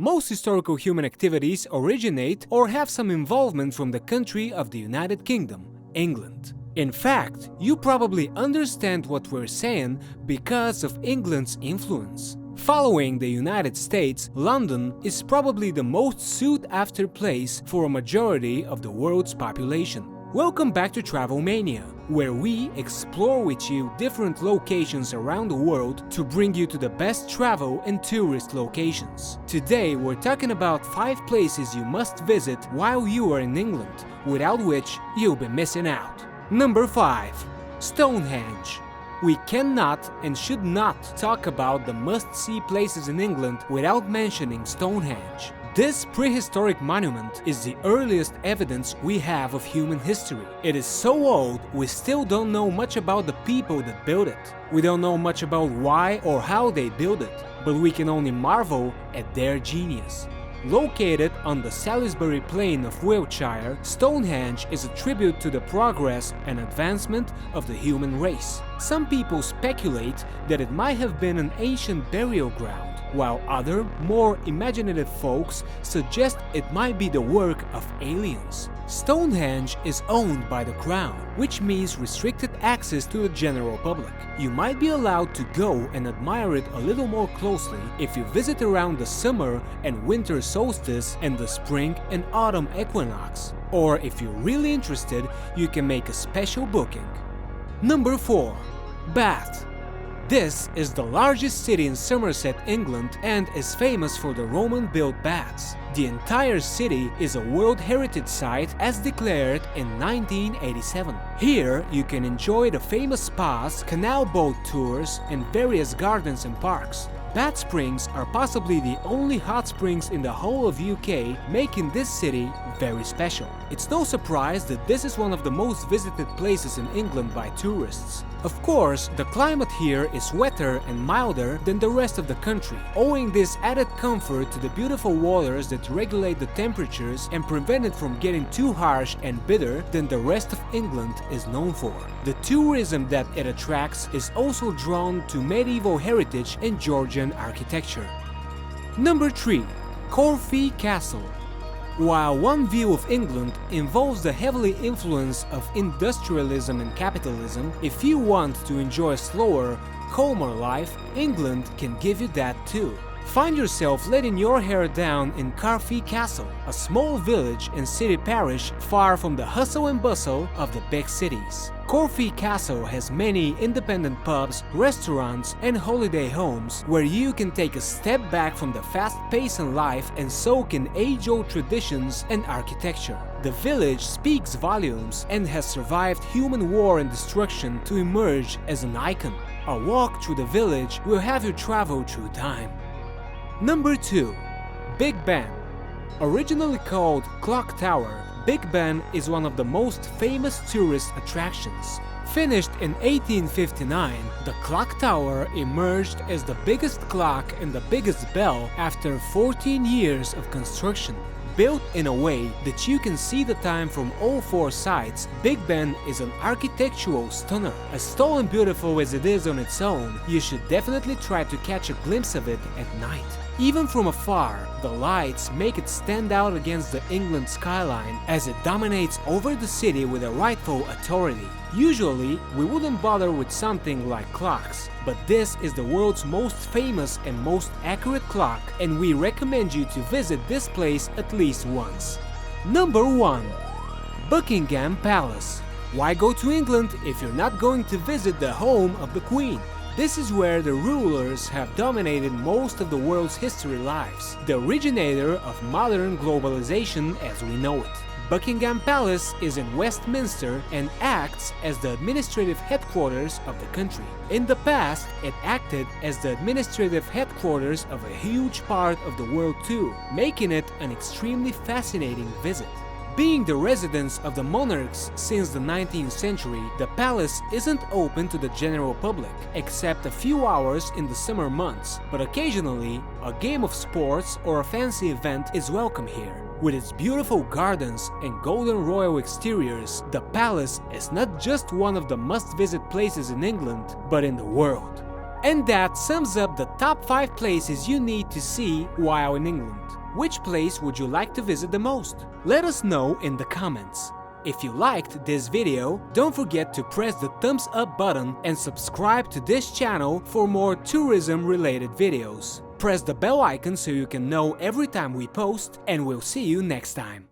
Most historical human activities originate or have some involvement from the country of the United Kingdom, England. In fact, you probably understand what we're saying because of England's influence. Following the United States, London is probably the most sought-after place for a majority of the world's population. Welcome back to Travel Mania, where we explore with you different locations around the world to bring you to the best travel and tourist locations. Today we're talking about 5 places you must visit while you are in England, without which you'll be missing out. Number 5. Stonehenge. We cannot and should not talk about the must-see places in England without mentioning Stonehenge. This prehistoric monument is the earliest evidence we have of human history. It is so old, we still don't know much about the people that built it. We don't know much about why or how they built it, but we can only marvel at their genius. Located on the Salisbury Plain of Wiltshire, Stonehenge is a tribute to the progress and advancement of the human race. Some people speculate that it might have been an ancient burial ground, while other, more imaginative folks suggest it might be the work of aliens. Stonehenge is owned by the Crown, which means restricted access to the general public. You might be allowed to go and admire it a little more closely if you visit around the summer and winter solstice and the spring and autumn equinox. Or if you're really interested, you can make a special booking. Number 4. Bath. This is the largest city in Somerset, England, and is famous for the Roman-built baths. The entire city is a World Heritage Site as declared in 1987. Here you can enjoy the famous spas, canal boat tours, and various gardens and parks. Bath springs are possibly the only hot springs in the whole of UK, making this city very special. It's no surprise that this is one of the most visited places in England by tourists. Of course, the climate here is wetter and milder than the rest of the country, owing this added comfort to the beautiful waters that regulate the temperatures and prevent it from getting too harsh and bitter than the rest of England is known for. The tourism that it attracts is also drawn to medieval heritage and Georgian architecture. Number 3. Coventry Castle. While one view of England involves the heavily influence of industrialism and capitalism, if you want to enjoy a slower, calmer life, England can give you that too. Find yourself letting your hair down in Coventry Castle, a small village and city parish far from the hustle and bustle of the big cities. Coventry Castle has many independent pubs, restaurants, and holiday homes where you can take a step back from the fast pace in life and soak in age-old traditions and architecture. The village speaks volumes and has survived human war and destruction to emerge as an icon. A walk through the village will have you travel through time. Number 2. Big Ben. Originally called Clock Tower, Big Ben is one of the most famous tourist attractions. Finished in 1859, the clock tower emerged as the biggest clock and the biggest bell after 14 years of construction. Built in a way that you can see the time from all 4 sides, Big Ben is an architectural stunner. As tall and beautiful as it is on its own, you should definitely try to catch a glimpse of it at night. Even from afar, the lights make it stand out against the England skyline as it dominates over the city with a rightful authority. Usually, we wouldn't bother with something like clocks, but this is the world's most famous and most accurate clock, and we recommend you to visit this place at least once. Number 1. Buckingham Palace. Why go to England if you're not going to visit the home of the Queen? This is where the rulers have dominated most of the world's history lives, the originator of modern globalization as we know it. Buckingham Palace is in Westminster and acts as the administrative headquarters of the country. In the past, it acted as the administrative headquarters of a huge part of the world too, making it an extremely fascinating visit. Being the residence of the monarchs since the 19th century, the palace isn't open to the general public, except a few hours in the summer months, but occasionally, a game of sports or a fancy event is welcome here. With its beautiful gardens and golden royal exteriors, the palace is not just one of the must-visit places in England, but in the world. And that sums up the top 5 places you need to see while in England. Which place would you like to visit the most? Let us know in the comments. If you liked this video, don't forget to press the thumbs up button and subscribe to this channel for more tourism related videos. Press the bell icon so you can know every time we post, and we'll see you next time.